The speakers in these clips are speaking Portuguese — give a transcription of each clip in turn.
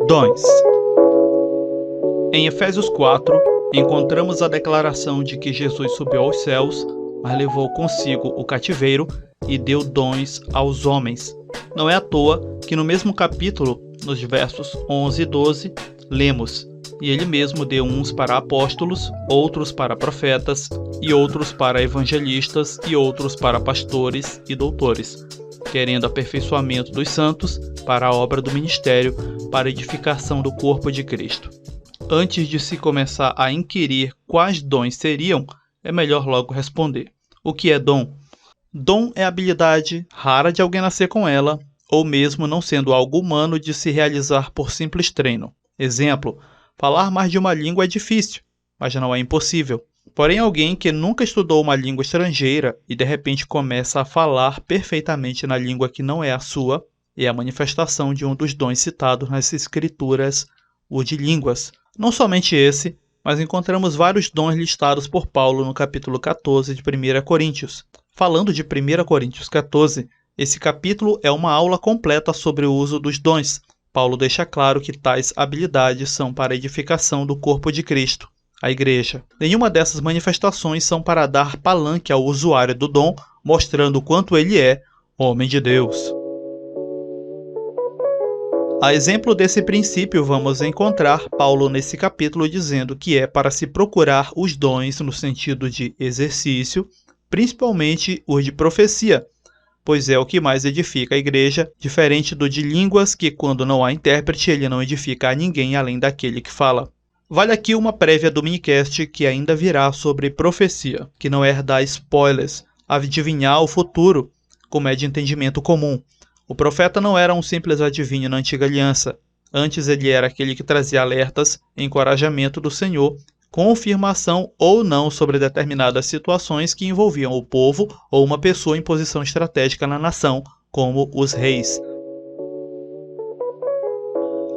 Dons. Em Efésios 4, encontramos a declaração de que Jesus subiu aos céus, mas levou consigo o cativeiro e deu dons aos homens. Não é à toa que no mesmo capítulo, nos versos 11 e 12, lemos: E ele mesmo deu uns para apóstolos, outros para profetas, e outros para evangelistas, e outros para pastores e doutores, querendo aperfeiçoamento dos santos, para a obra do ministério, para a edificação do corpo de Cristo. Antes de se começar a inquirir quais dons seriam, é melhor logo responder. O que é dom? Dom é a habilidade rara de alguém nascer com ela, ou mesmo não sendo algo humano de se realizar por simples treino. Exemplo, falar mais de uma língua é difícil, mas não é impossível. Porém, alguém que nunca estudou uma língua estrangeira e de repente começa a falar perfeitamente na língua que não é a sua, é a manifestação de um dos dons citados nas Escrituras, o de línguas. Não somente esse, mas encontramos vários dons listados por Paulo no capítulo 14 de 1 Coríntios. Falando de 1 Coríntios 14, esse capítulo é uma aula completa sobre o uso dos dons. Paulo deixa claro que tais habilidades são para a edificação do corpo de Cristo, a igreja. Nenhuma dessas manifestações são para dar palanque ao usuário do dom, mostrando o quanto ele é homem de Deus. A exemplo desse princípio, vamos encontrar Paulo nesse capítulo dizendo que é para se procurar os dons no sentido de exercício, principalmente os de profecia, pois é o que mais edifica a igreja, diferente do de línguas, que quando não há intérprete, ele não edifica a ninguém além daquele que fala. Vale aqui uma prévia do minicast que ainda virá sobre profecia, que não é dar spoilers, adivinhar o futuro, como é de entendimento comum. O profeta não era um simples adivinho na antiga aliança. Antes ele era aquele que trazia alertas, encorajamento do Senhor, confirmação ou não sobre determinadas situações que envolviam o povo ou uma pessoa em posição estratégica na nação, como os reis.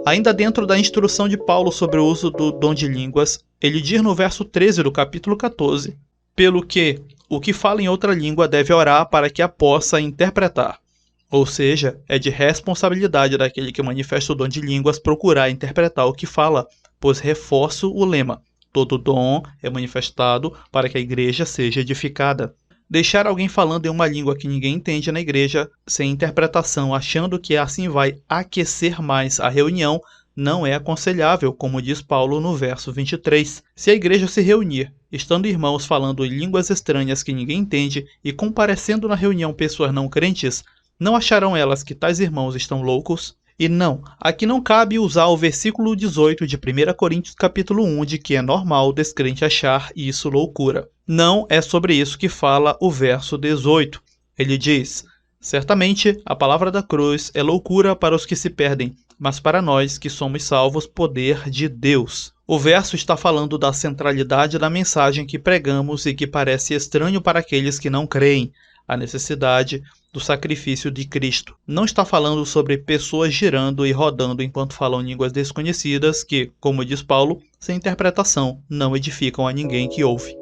Ainda dentro da instrução de Paulo sobre o uso do dom de línguas, ele diz no verso 13 do capítulo 14, pelo que o que fala em outra língua deve orar para que a possa interpretar. Ou seja, é de responsabilidade daquele que manifesta o dom de línguas procurar interpretar o que fala, pois reforço o lema: todo dom é manifestado para que a igreja seja edificada. Deixar alguém falando em uma língua que ninguém entende na igreja, sem interpretação, achando que assim vai aquecer mais a reunião, não é aconselhável, como diz Paulo no verso 23. Se a igreja se reunir, estando irmãos falando em línguas estranhas que ninguém entende e comparecendo na reunião pessoas não crentes, não acharão elas que tais irmãos estão loucos? E não, aqui não cabe usar o versículo 18 de 1 Coríntios capítulo 1 de que é normal o descrente achar isso loucura. Não é sobre isso que fala o verso 18. Ele diz: certamente a palavra da cruz é loucura para os que se perdem, mas para nós que somos salvos, poder de Deus. O verso está falando da centralidade da mensagem que pregamos e que parece estranho para aqueles que não creem, a necessidade do sacrifício de Cristo. Não está falando sobre pessoas girando e rodando enquanto falam línguas desconhecidas que, como diz Paulo, sem interpretação, não edificam a ninguém que ouve.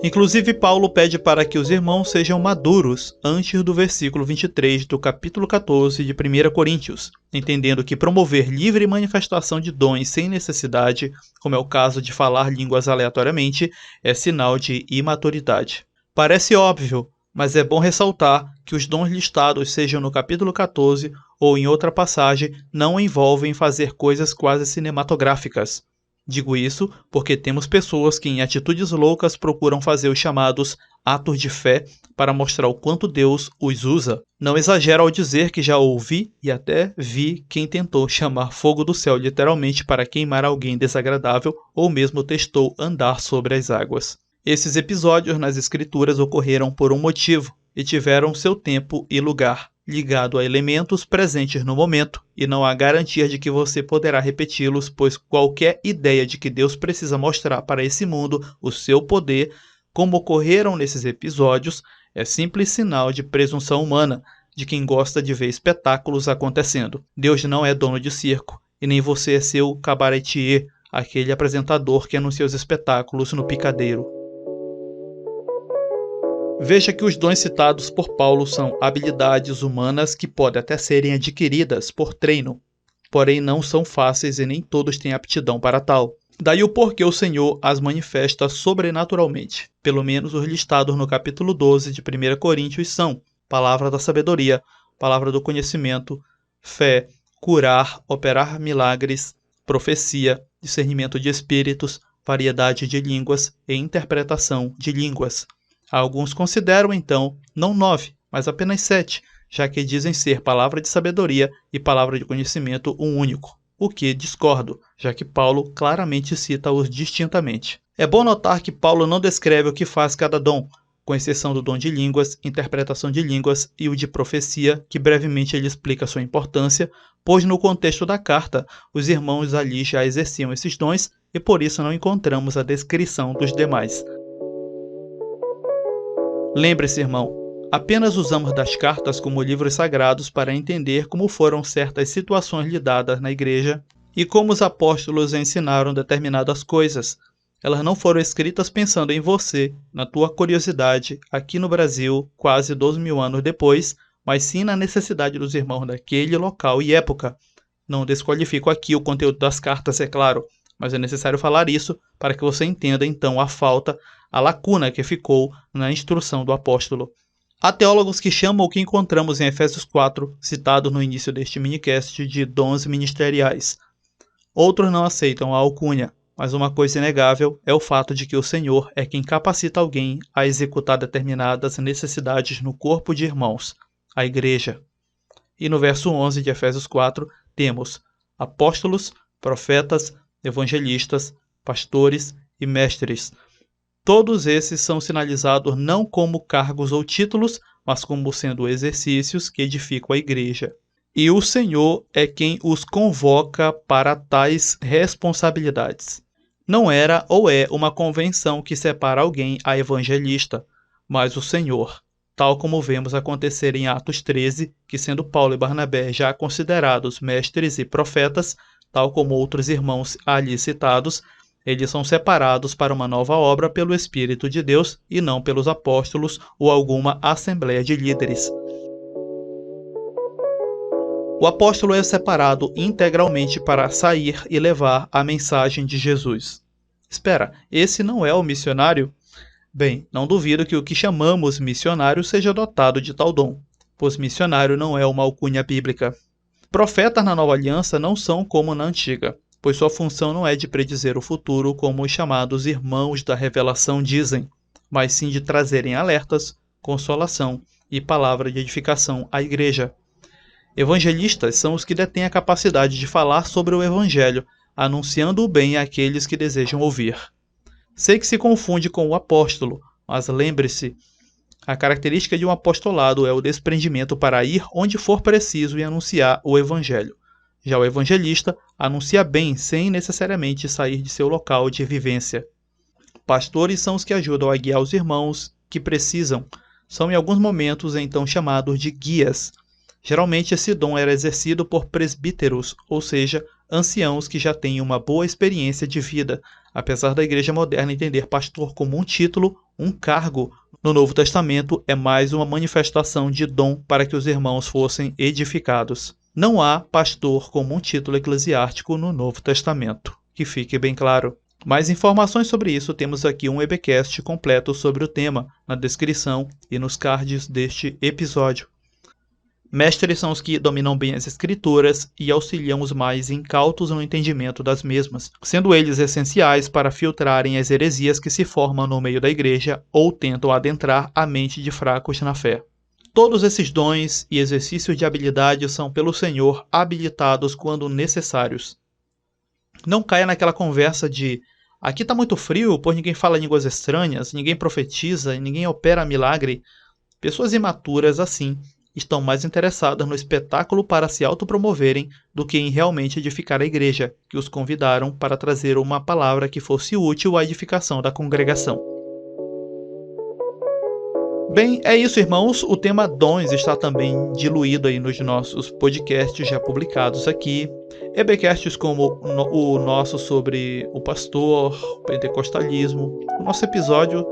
Inclusive, Paulo pede para que os irmãos sejam maduros antes do versículo 23 do capítulo 14 de 1 Coríntios, entendendo que promover livre manifestação de dons sem necessidade, como é o caso de falar línguas aleatoriamente, é sinal de imaturidade. Parece óbvio, mas é bom ressaltar que os dons listados, sejam no capítulo 14 ou em outra passagem, não envolvem fazer coisas quase cinematográficas. Digo isso porque temos pessoas que em atitudes loucas procuram fazer os chamados atos de fé para mostrar o quanto Deus os usa. Não exagero ao dizer que já ouvi e até vi quem tentou chamar fogo do céu literalmente para queimar alguém desagradável ou mesmo testou andar sobre as águas. Esses episódios nas Escrituras ocorreram por um motivo e tiveram seu tempo e lugar, ligado a elementos presentes no momento, e não há garantia de que você poderá repeti-los, pois qualquer ideia de que Deus precisa mostrar para esse mundo o seu poder, como ocorreram nesses episódios, é simples sinal de presunção humana, de quem gosta de ver espetáculos acontecendo. Deus não é dono de circo, e nem você é seu cabaretier, aquele apresentador que anuncia os espetáculos no picadeiro. Veja que os dons citados por Paulo são habilidades humanas que podem até serem adquiridas por treino, porém não são fáceis e nem todos têm aptidão para tal. Daí o porquê o Senhor as manifesta sobrenaturalmente. Pelo menos os listados no capítulo 12 de 1 Coríntios são palavra da sabedoria, palavra do conhecimento, fé, curar, operar milagres, profecia, discernimento de espíritos, variedade de línguas e interpretação de línguas. Alguns consideram, então, não 9, mas apenas 7, já que dizem ser palavra de sabedoria e palavra de conhecimento um único, o que discordo, já que Paulo claramente cita-os distintamente. É bom notar que Paulo não descreve o que faz cada dom, com exceção do dom de línguas, interpretação de línguas e o de profecia, que brevemente ele explica sua importância, pois no contexto da carta, os irmãos ali já exerciam esses dons e por isso não encontramos a descrição dos demais. Lembre-se, irmão, apenas usamos das cartas como livros sagrados para entender como foram certas situações lidadas na igreja e como os apóstolos ensinaram determinadas coisas. Elas não foram escritas pensando em você, na tua curiosidade, aqui no Brasil, quase 12.000 anos depois, mas sim na necessidade dos irmãos daquele local e época. Não desqualifico aqui o conteúdo das cartas, é claro, mas é necessário falar isso para que você entenda então a falta, a lacuna que ficou na instrução do apóstolo. Há teólogos que chamam o que encontramos em Efésios 4, citado no início deste minicast, de dons ministeriais. Outros não aceitam a alcunha, mas uma coisa inegável é o fato de que o Senhor é quem capacita alguém a executar determinadas necessidades no corpo de irmãos, a igreja. E no verso 11 de Efésios 4 temos apóstolos, profetas, evangelistas, pastores e mestres. Todos esses são sinalizados não como cargos ou títulos, mas como sendo exercícios que edificam a igreja. E o Senhor é quem os convoca para tais responsabilidades. Não era ou é uma convenção que separa alguém a evangelista, mas o Senhor, tal como vemos acontecer em Atos 13, que sendo Paulo e Barnabé já considerados mestres e profetas, tal como outros irmãos ali citados, eles são separados para uma nova obra pelo Espírito de Deus e não pelos apóstolos ou alguma assembleia de líderes. O apóstolo é separado integralmente para sair e levar a mensagem de Jesus. Espera, esse não é o missionário? Bem, não duvido que o que chamamos missionário seja dotado de tal dom, pois missionário não é uma alcunha bíblica. Profetas na nova aliança não são como na antiga, pois sua função não é de predizer o futuro como os chamados irmãos da revelação dizem, mas sim de trazerem alertas, consolação e palavra de edificação à igreja. Evangelistas são os que detêm a capacidade de falar sobre o evangelho, anunciando o bem àqueles que desejam ouvir. Sei que se confunde com o apóstolo, mas lembre-se, a característica de um apostolado é o desprendimento para ir onde for preciso e anunciar o evangelho. Já o evangelista anuncia bem sem necessariamente sair de seu local de vivência. Pastores são os que ajudam a guiar os irmãos que precisam. São em alguns momentos então chamados de guias. Geralmente esse dom era exercido por presbíteros, ou seja, anciãos que já têm uma boa experiência de vida, apesar da igreja moderna entender pastor como um título, um cargo. No Novo Testamento é mais uma manifestação de dom para que os irmãos fossem edificados. Não há pastor como um título eclesiástico no Novo Testamento, que fique bem claro. Mais informações sobre isso temos aqui um webcast completo sobre o tema, na descrição e nos cards deste episódio. Mestres são os que dominam bem as escrituras e auxiliam os mais incautos no entendimento das mesmas, sendo eles essenciais para filtrarem as heresias que se formam no meio da igreja ou tentam adentrar a mente de fracos na fé. Todos esses dons e exercícios de habilidade são pelo Senhor habilitados quando necessários. Não caia naquela conversa de aqui está muito frio, pois ninguém fala línguas estranhas, ninguém profetiza e ninguém opera milagre. Pessoas imaturas assim estão mais interessadas no espetáculo para se autopromoverem do que em realmente edificar a igreja, que os convidaram para trazer uma palavra que fosse útil à edificação da congregação. Bem, é isso, irmãos. O tema dons está também diluído aí nos nossos podcasts já publicados aqui. EBcasts como o nosso sobre o pastor, o pentecostalismo, o nosso episódio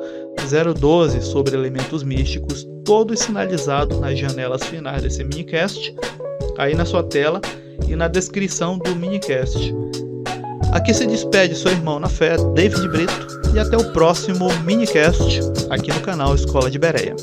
012 sobre elementos místicos, todos sinalizados nas janelas finais desse minicast, aí na sua tela e na descrição do minicast. Aqui se despede seu irmão na fé, David Brito, e até o próximo minicast aqui no canal Escola de Bereia.